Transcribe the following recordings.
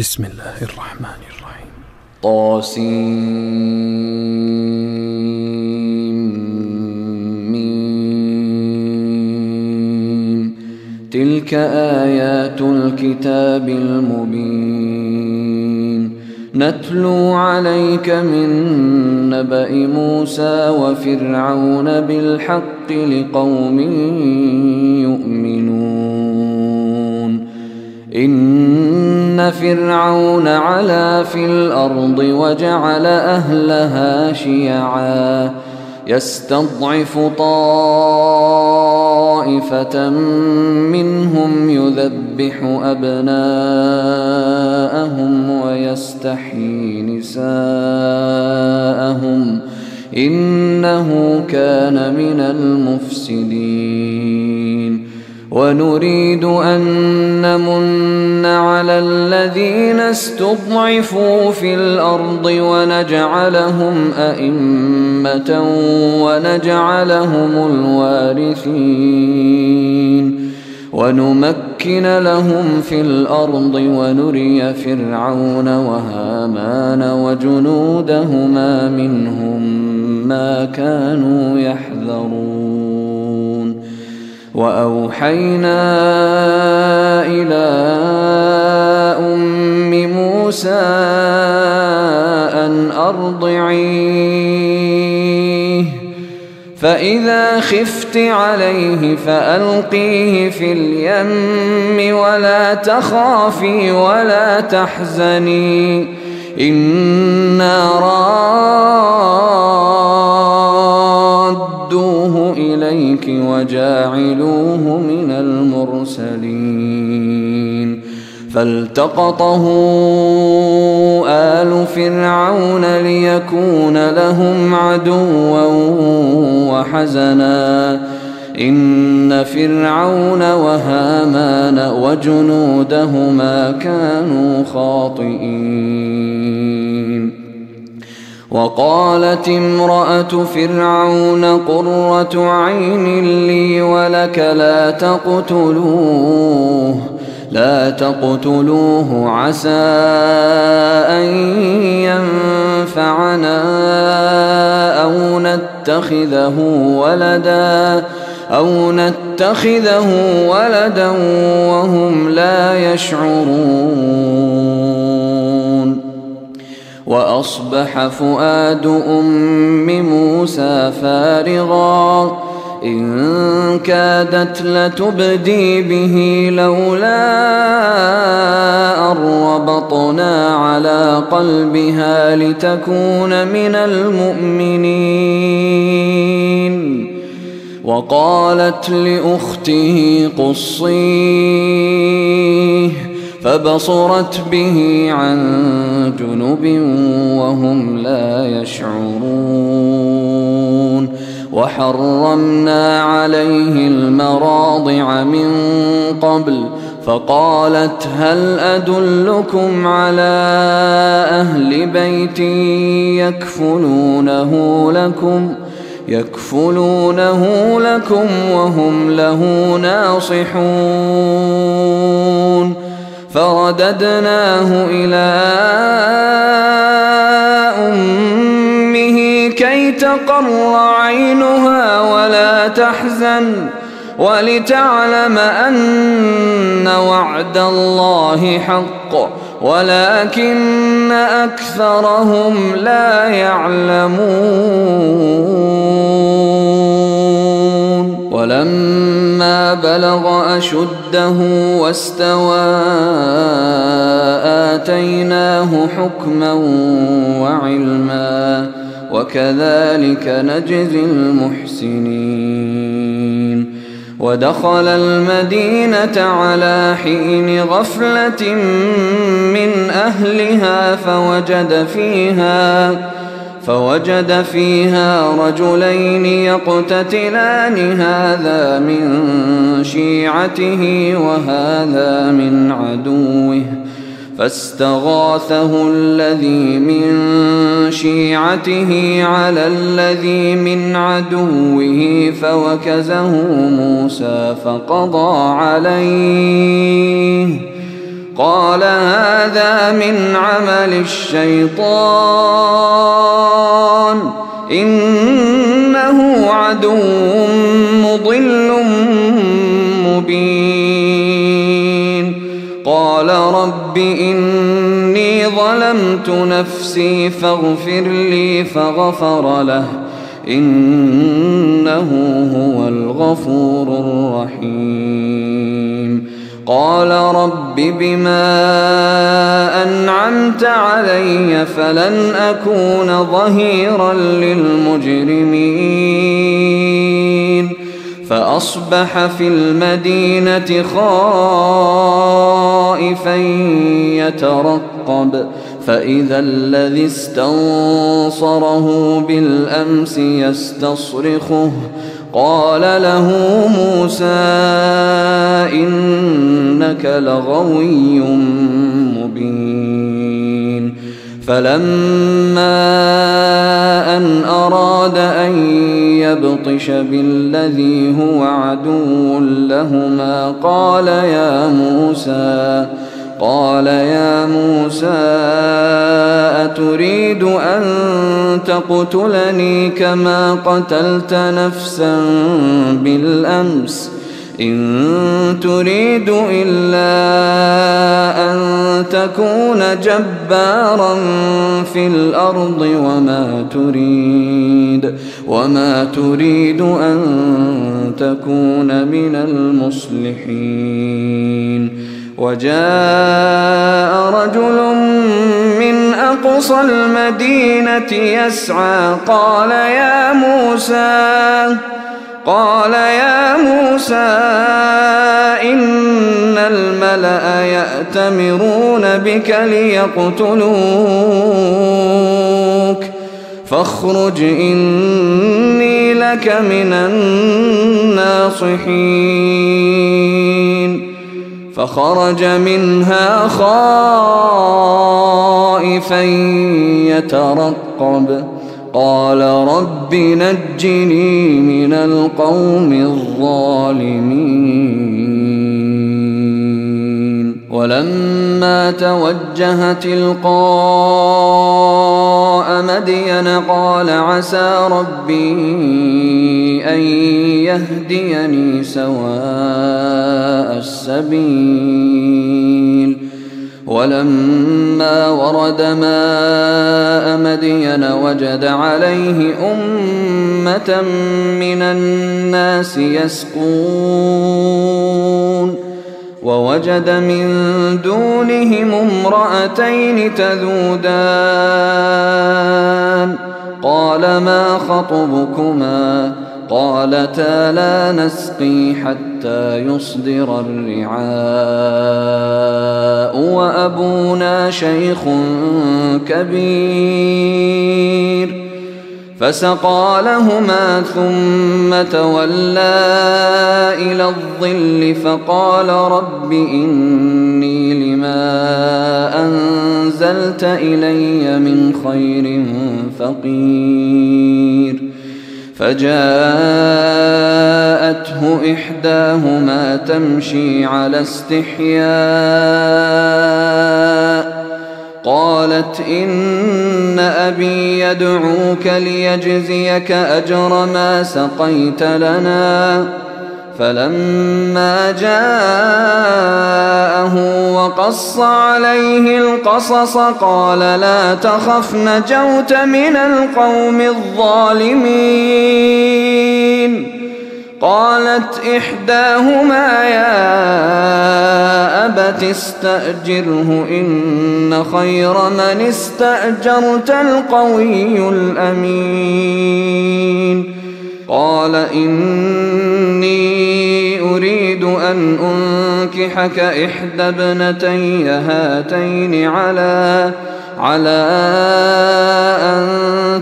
بسم الله الرحمن الرحيم. طاسيم. تلك آيات الكتاب المبين نتلو عليك من نبأ موسى وفرعون بالحق لقوم يؤمنون. إن فرعون علا في الأرض وجعل أهلها شيعا يستضعف طائفة منهم يذبح أبناءهم ويستحيي نساءهم إنه كان من المفسدين. ونريد أن نمن على الذين استضعفوا في الأرض ونجعلهم أئمة ونجعلهم الوارثين ونمكن لهم في الأرض ونري فرعون وهامان وجنودهما منهم ما كانوا يحذرون. وأوحينا إلى أم موسى أن أرضعيه فإذا خفت عليه فألقيه في اليم ولا تخافي ولا تحزني إنا رادوه إليك وجاعلوه من المرسلين. فالتقطه آل فرعون ليكون لهم عدوا وحزنا إن فرعون وهامان وجنودهما كانوا خاطئين. وقالت امرأة فرعون قرة عين لي ولك لا تقتلوه عسى أن ينفعنا أو نتخذه ولدا وهم لا يشعرون. وأصبح فؤاد أم موسى فارغا إن كادت لتبدي به لولا أن ربطنا على قلبها لتكون من المؤمنين. وقالت لأخته قصيه فبصرت به عن جنب وهم لا يشعرون. وحرمنا عليه المراضع من قبل فقالت هل أدلكم على أهل بيت يكفلونه لكم وهم له ناصحون. فرددناه إلى أمه كي تقر عينها ولا تحزن ولتعلم أن وعد الله حق ولكن أكثرهم لا يعلمون. ولما بلغ أشده واستوى آتيناه حكما وعلما وكذلك نجزي المحسنين. ودخل المدينة على حين غفلة من أهلها فوجد فيها رجلين يقتتلان هذا من شيعته وهذا من عدوه فاستغاثه الذي من شيعته على الذي من عدوه فوكزه موسى فقضى عليه قال هذا من عمل الشيطان إنه عدو مضل مبين. قال رب إني ظلمت نفسي فاغفر لي فغفر له إنه هو الغفور الرحيم. قال رب بما أنعمت علي فلن أكون ظهيرا للمجرمين. فأصبح في المدينة خائفا يترقب فإذا الذي استنصره بالأمس يستصرخه قال له موسى إنك لغوي مبين. فلما أن أراد أن يبطش بالذي هو عدو لهما قال يا موسى أتريد أن تقتلني كما قتلت نفسا بالأمس إن تريد إلا أن تكون جبارا في الأرض وما تريد أن تكون من المصلحين. وجاء رجل من أقصى المدينة يسعى قال يا موسى إن الملأ يأتمرون بك ليقتلوك فاخرج إني لك من الناصحين. فخرج منها خائفا يترقب قال رب نجني من القوم الظالمين. ولما توجه تلقاء مدين قال عسى ربي أن يهديني سواء السبيل. ولما ورد ماء مدين وجد عليه أمة من الناس يسقون ووجد من دونهم امرأتين تذودان قال ما خطبكما قالتا لا نسقي حتى يصدر الرعاء وأبونا شيخ كبير. فسقى لهما ثم تولى إلى الظل فقال رب إني لما أنزلت إلي من خير فقير. فجاءته إحداهما تمشي على استحياء قالت إن أبي يدعوك ليجزيك أجر ما سقيت لنا. فلما جاءه وقص عليه القصص قال لا تخف نجوت من القوم الظالمين. قالت إحداهما يا أبت استأجره إن خير من استأجرت القوي الأمين. قال إني أريد أن أنكحك إحدى ابنتي هاتين على أن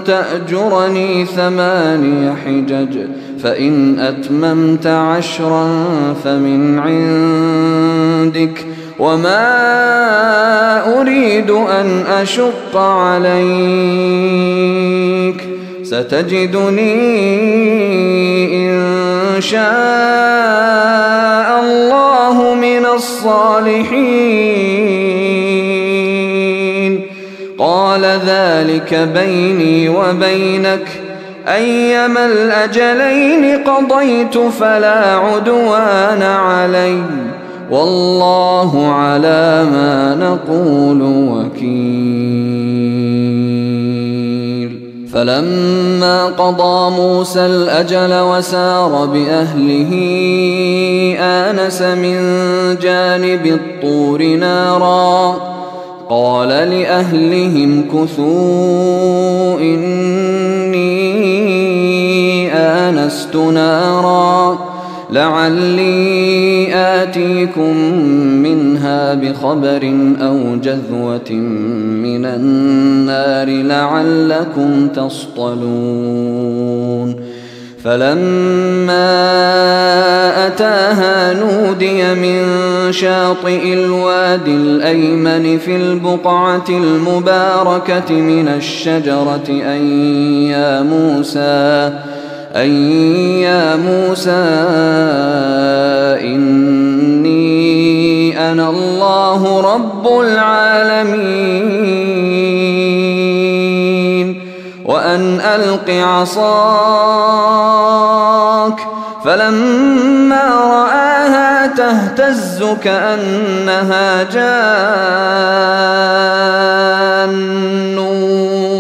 تأجرني 8 حجج فإن أتممت 10 فمن عندك وما أريد أن أشق عليك ستجدني إن شاء الله من الصالحين. قال ذلك بيني وبينك، أيما الأجلين قضيت فلا عدوان علي، والله على ما نقول وكيل. فلما قضى موسى الأجل وسار بأهله آنس من جانب الطور نارا، قال لأهلهم كثوا إني آنست نارا لعلي آتيكم منها بخبر أو جذوة من النار لعلكم تصطلون. فلما أتاها نودي من شاطئ الوادي الأيمن في البقعة المباركة من الشجرة أن يا موسى إني أنا الله رب العالمين، وأن ألق عصاك. فلما رآها تهتز كأنها جان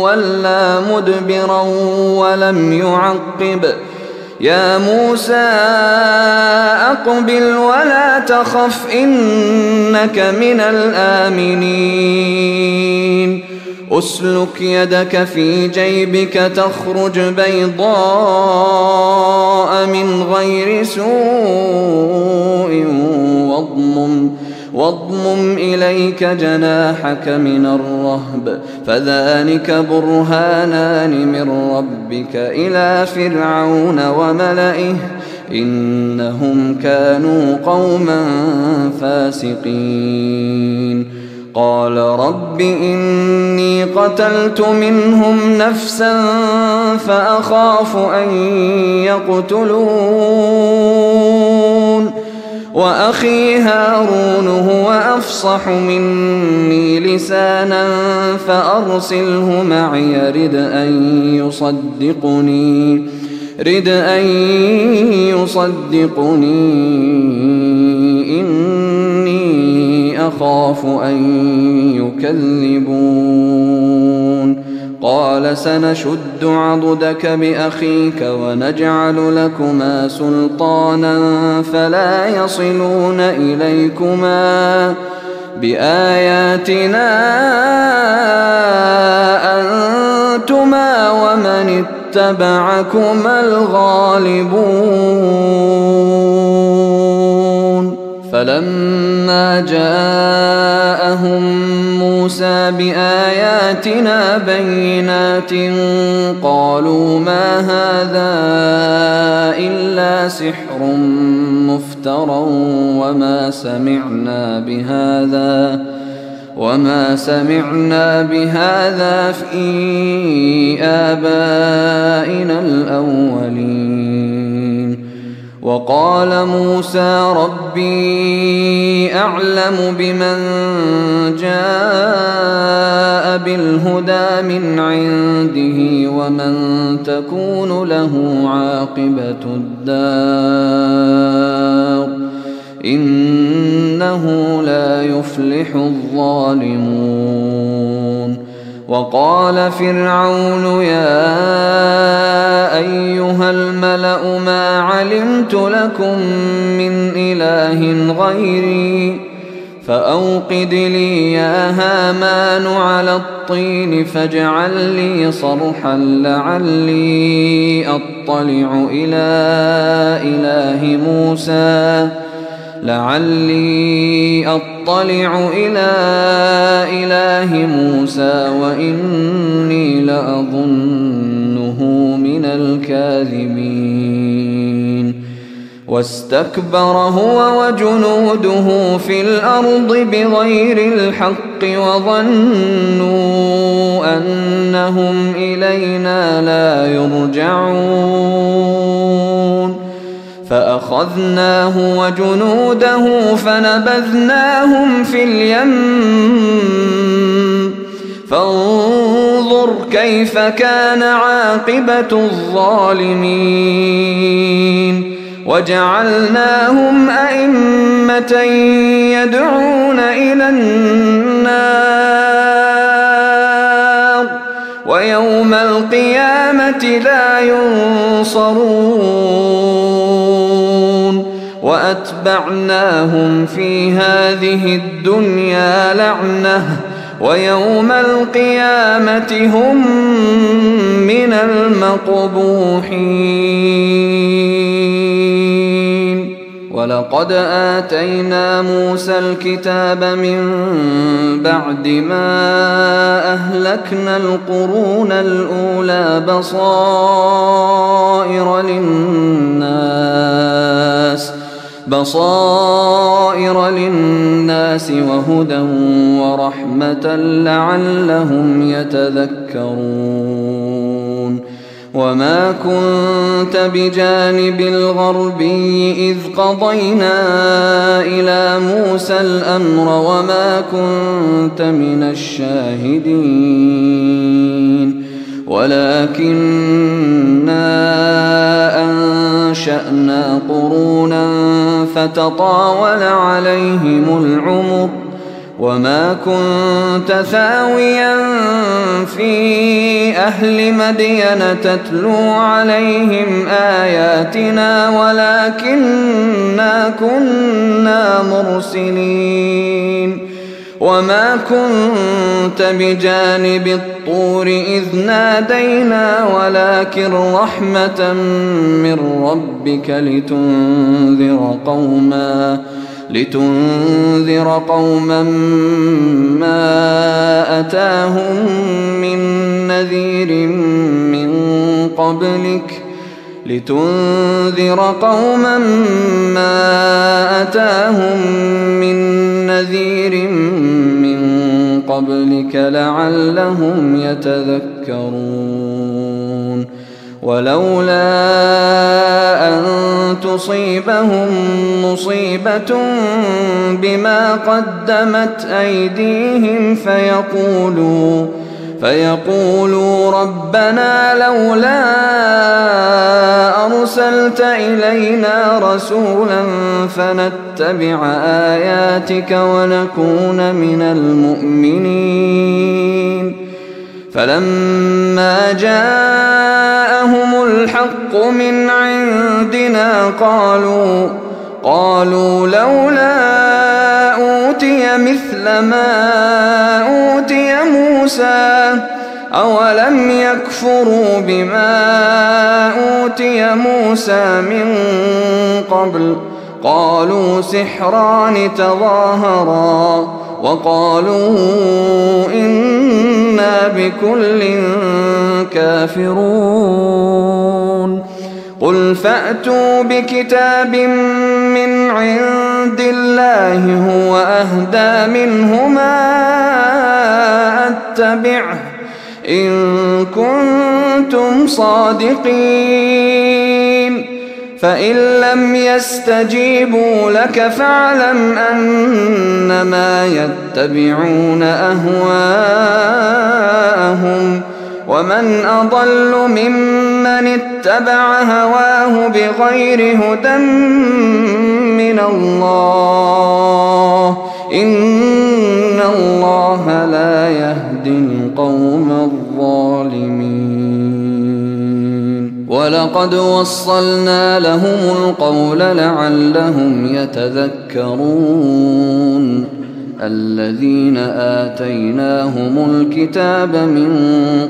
ولا مدبرا ولم يعقب. يا موسى أقبل ولا تخف إنك من الآمنين. أسلك يدك في جيبك تخرج بيضاء من غير سوء واضمم إليك جناحك من الرهب، فذلك برهانان من ربك إلى فرعون وملئه إنهم كانوا قوما فاسقين. قال رب إني قتلت منهم نفسا فأخاف أن يقتلون، وأخي هارون هو أفصح مني لسانا فأرسله معي رد أن يصدقني إني أخاف أن يكذبون. قال سنشد عضدك بأخيك ونجعل لكما سلطانا فلا يصلون إليكما بآياتنا أنتما ومن اتبعكما الغالبون. فلما جاءهم موسى بآياتنا بينات قالوا ما هذا إلا سحر مفترى وما سمعنا بهذا في آبائنا الأولين. وقال موسى ربي أعلم بمن جاء بالهدى من عنده ومن تكون له عاقبة الدار إنه لا يفلح الظالمون. وقال فرعون يا أيها الملأ ما علمت لكم من إله غيري فأوقد لي يا هامان على الطين فاجعل لي صرحا لعلي أطلع إلى إله موسى وإني لأظنه من الكاذبين. واستكبر هو وجنوده في الأرض بغير الحق وظنوا أنهم إلينا لا يرجعون. فأخذناه وجنوده فنبذناهم في اليم فانظر كيف كان عاقبة الظالمين وجعلناهم أئمة يدعون إلى النار ويوم القيامة لا ينصرون وأتبعناهم في هذه الدنيا لعنة ويوم القيامة هم من المقبوحين. ولقد آتينا موسى الكتاب من بعد ما أهلكنا القرون الأولى بصائر للناس وهدى ورحمة لعلهم يتذكرون. وما كنت بجانب الغربي إذ قضينا إلى موسى الأمر وما كنت من الشاهدين ولكننا أنشأنا قرونا فتطاول عليهم العمر وما كنت ثاويا في أهل مدين تتلو عليهم آياتنا ولكننا كنا مرسلين. وما كنت بجانب الطور إذ نادينا ولكن رحمة من ربك لتنذر قوما ما أتاهم من نذير من قبلك لعلهم يتذكرون. ولولا أن تصيبهم مصيبة بما قدمت أيديهم فيقولوا ربنا لولا أرسلت إلينا رسولا فنتبع آياتك ونكون من المؤمنين. فلما جاءهم الحق من عندنا قالوا لولا أوتي مثل ما أوتي موسى أولم يكفروا بما أوتي موسى من قبل قالوا سحران تظاهرا وقالوا إنا بكل كافرون. قل فأتوا بكتاب من عند الله هو أهدى منهما أتبعه إن كنتم صادقين. فإن لم يستجيبوا لك فاعلم أنما يتبعون أهواءهم ومن أضل ممن اتبع هواه بغير هدى من الله إن الله لا يهدي القوم الظالمين. ولقد وصلنا لهم القول لعلهم يتذكرون. الذين آتيناهم الكتاب من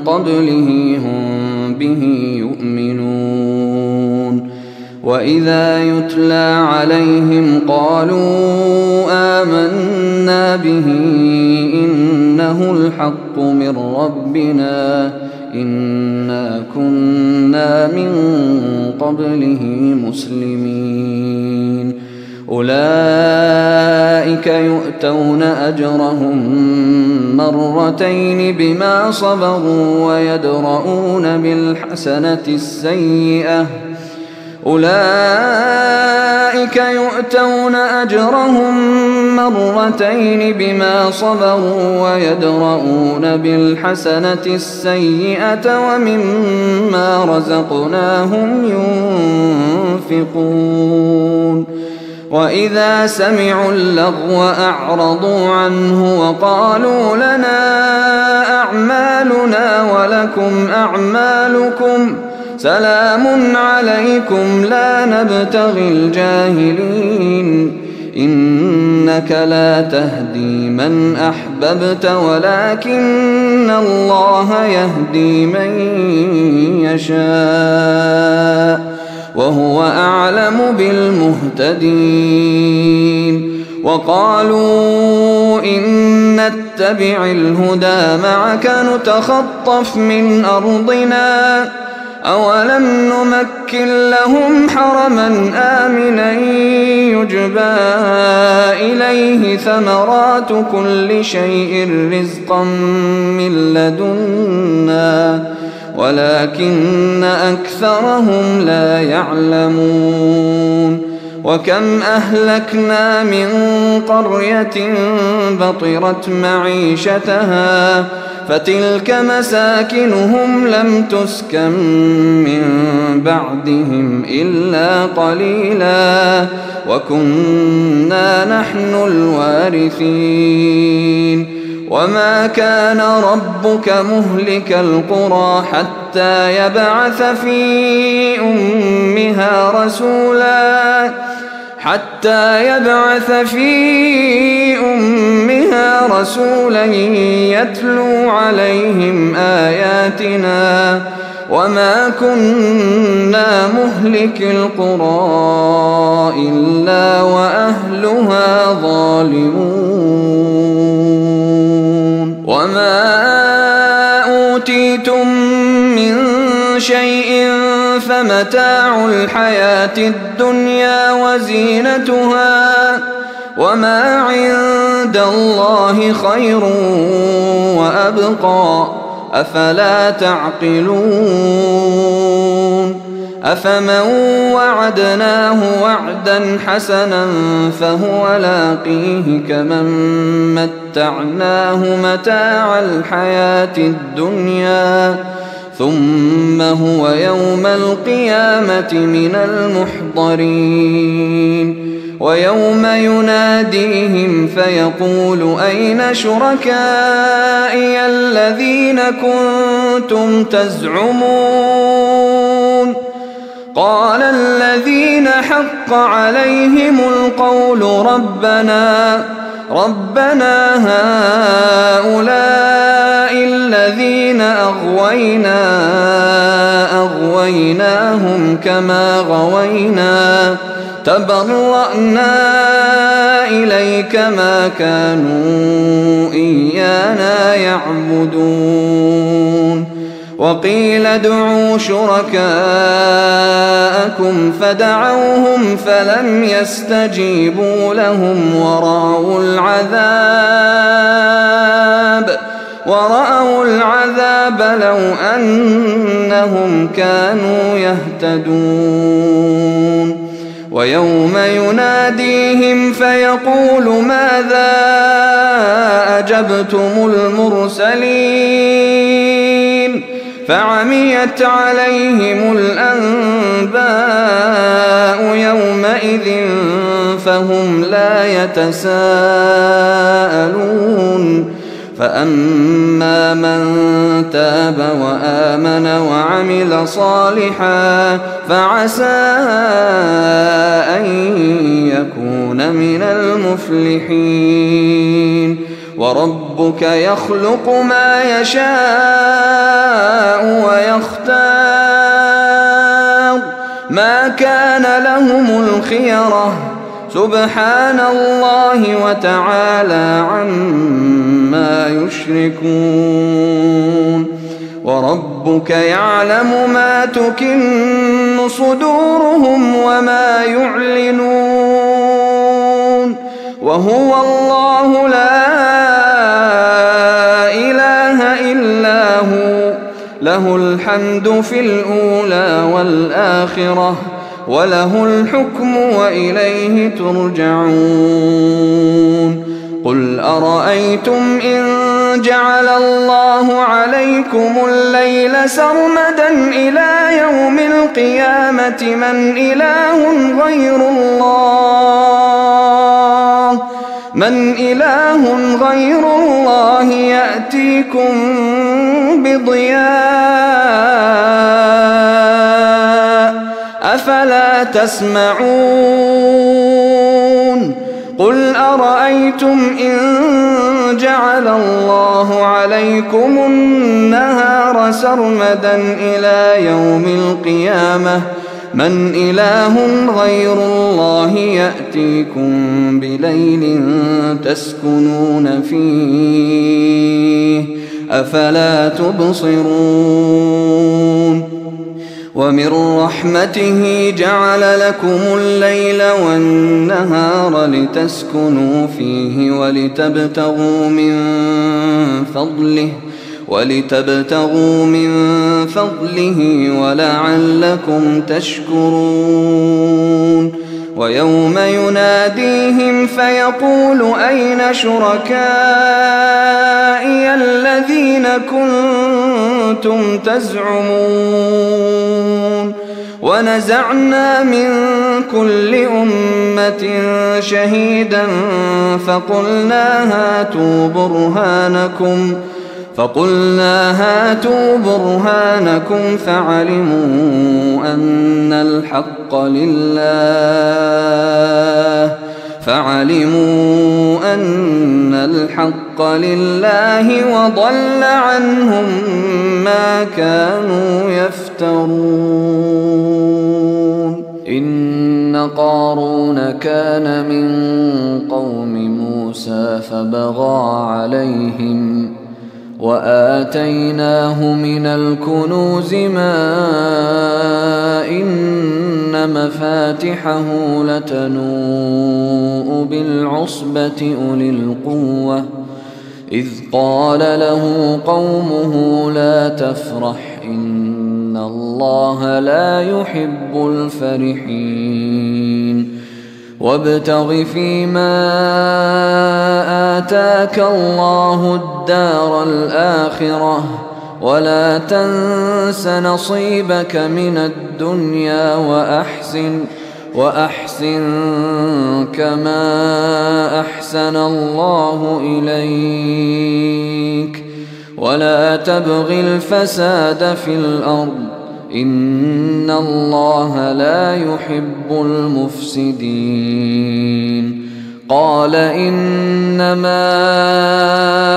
قبله هم به يؤمنون. وإذا يتلى عليهم قالوا آمنا به إنه الحق من ربنا إنا كنا من قبله مسلمين. أولئك يؤتون أجرهم مرتين بما صبروا ويدرؤون بالحسنة السيئة أولئك يؤتون أجرهم مرتين بما صبروا ويدرؤون بالحسنة السيئة ومما رزقناهم ينفقون وإذا سمعوا اللغو أعرضوا عنه وقالوا لنا أعمالنا ولكم أعمالكم سلام عليكم لا نبتغي الجاهلين إنك لا تهدي من أحببت ولكن الله يهدي من يشاء وهو أعلم بالمهتدين وقالوا إن نتبع الهدى معك نتخطف من أرضنا أولم نمكن لهم حرما آمنا يجبى إليه ثمرات كل شيء رزقا من لدنا ولكن أكثرهم لا يعلمون وكم أهلكنا من قرية بطرت معيشتها فتلك مساكنهم لم تسكن من بعدهم إلا قليلا وكنا نحن الوارثين وما كان ربك مهلك القرى حتى يبعث في أمها رسولا يتلو عليهم آياتنا وما كنا مهلك القرى إلا وأهلها ظالمون وما أوتيتم من شيء فمتاع الحياة الدنيا وزينتها وما عند الله خير وأبقى أفلا تعقلون أفمن وعدناه وعدا حسنا فهو لاقيه كمن متعناه متاع الحياة الدنيا ثم هو يوم القيامة من المحضرين ويوم يناديهم فيقول أين شركائي الذين كنتم تزعمون قال الذين حق عليهم القول ربنا هؤلاء الذين أغويناهم كما غوينا تبرأنا إليك ما كانوا إيانا يعبدون وقيل ادعوا شركاءكم فدعوهم فلم يستجيبوا لهم ورأوا العذاب لو أنهم كانوا يهتدون ويوم يناديهم فيقول ماذا أجبتم المرسلين فعميت عليهم الأنباء يومئذ فهم لا يتساءلون فأما من تاب وآمن وعمل صالحا فعسى أن يكون من المفلحين وربك يخلق ما يشاء ويختار ما كان لهم الخيرة سبحان الله وتعالى عما يشركون وربك يعلم ما تكن صدورهم وما يعلنون وهو الله لا إله إلا هو له الحمد في الأولى والآخرة وله الحكم وإليه ترجعون قل أرأيتم إن جعل الله عليكم الليل سرمدا إلى يوم القيامة من إله غير الله يأتيكم بضياء أفلا تسمعون قل أرأيتم إن جعل الله عليكم النهار سرمدا إلى يوم القيامة من إله غير الله يأتيكم بليل تسكنون فيه أفلا تبصرون ومن رحمته جعل لكم الليل والنهار لتسكنوا فيه ولتبتغوا من فضله ولعلكم تشكرون ويوم يناديهم فيقول أين شركائي الذين كنتم تزعمون ونزعنا من كل أمة شهيدا فقلنا هاتوا برهانكم فعلموا أن الحق لله وضل عنهم ما كانوا يفترون إن قارون كان من قوم موسى فبغى عليهم وآتيناه من الكنوز ما إن مفاتحه لتنوء بالعصبة أولي القوة إذ قال له قومه لا تفرح إن الله لا يحب الفرحين وابتغ فيما آتاك الله الدار الآخرة ولا تنس نصيبك من الدنيا وأحسن كما أحسن الله إليك ولا تبغ الفساد في الأرض إن الله لا يحب المفسدين قال إنما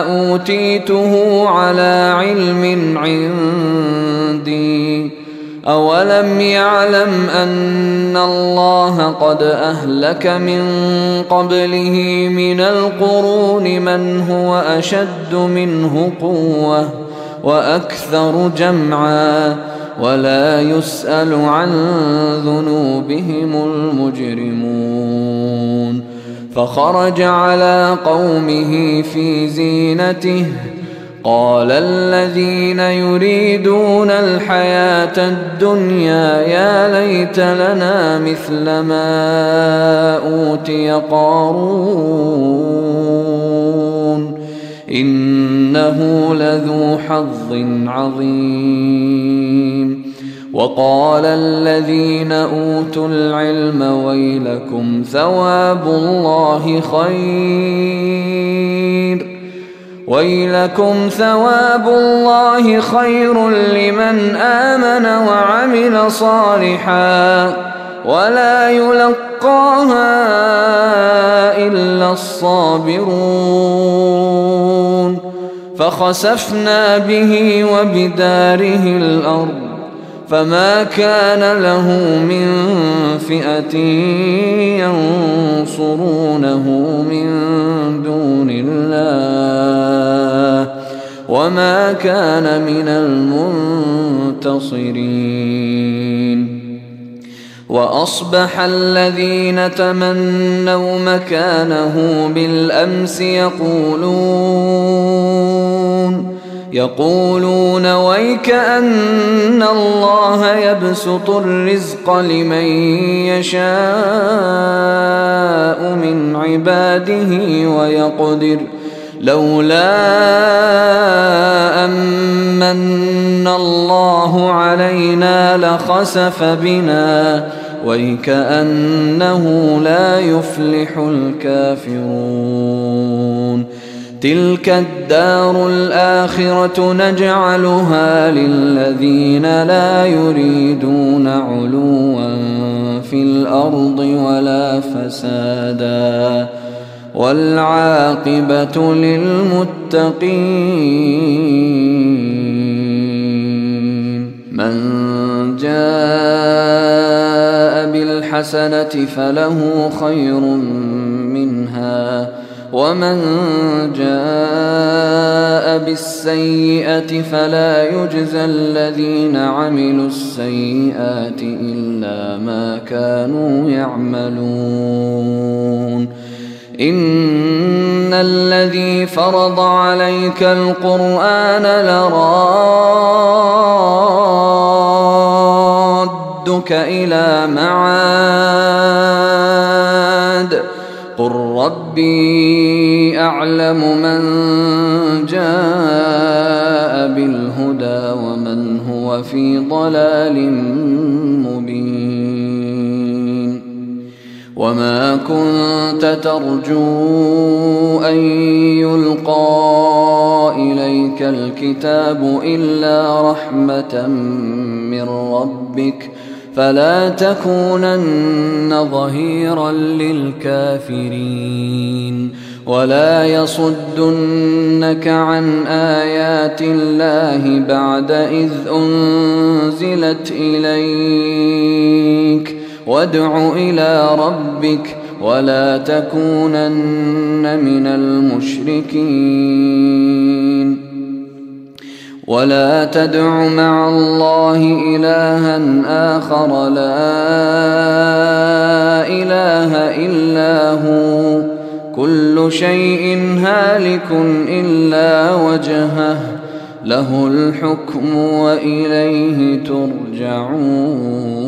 أوتيته على علم عندي أولم يعلم أن الله قد أهلك من قبله من القرون من هو أشد منه قوة وأكثر جمعا ولا يسأل عن ذنوبهم المجرمون فخرج على قومه في زينته قال الذين يريدون الحياة الدنيا يا ليت لنا مثل ما أوتي قارون إنه لذو حظ عظيم وقال الذين أوتوا العلم ويلكم ثواب الله خير لمن آمن وعمل صالحا ولا يلقاها إلا الصابرون فخسفنا به وبداره الأرض فما كان له من فئة ينصرونه من دون الله وما كان من المنتصرين وأصبح الذين تمنوا مكانه بالأمس يقولون ويك أن الله يبسط الرزق لمن يشاء من عباده ويقدر لولا أمن الله علينا لخسف بنا ويكأنه لا يفلح الكافرون تلك الدار الآخرة نجعلها للذين لا يريدون علوا في الأرض ولا فسادا والعاقبة للمتقين من جاء بالحسنة فله خير منها ومن جاء بالسيئة فلا يجزى الذين عملوا السيئات إلا ما كانوا يعملون إن الذي فرض عليك القرآن لرادك إلى معاد قل ربي أعلم من جاء بالهدى ومن هو في ضلال مبين وما كنت ترجو أن يلقى إليك الكتاب إلا رحمة من ربك فلا تكونن ظهيرا للكافرين ولا يصدنك عن آيات الله بعد إذ أنزلت إليك وادع إلى ربك ولا تكونن من المشركين ولا تدع مع الله إلها آخر لا إله إلا هو كل شيء هالك إلا وجهه له الحكم وإليه ترجعون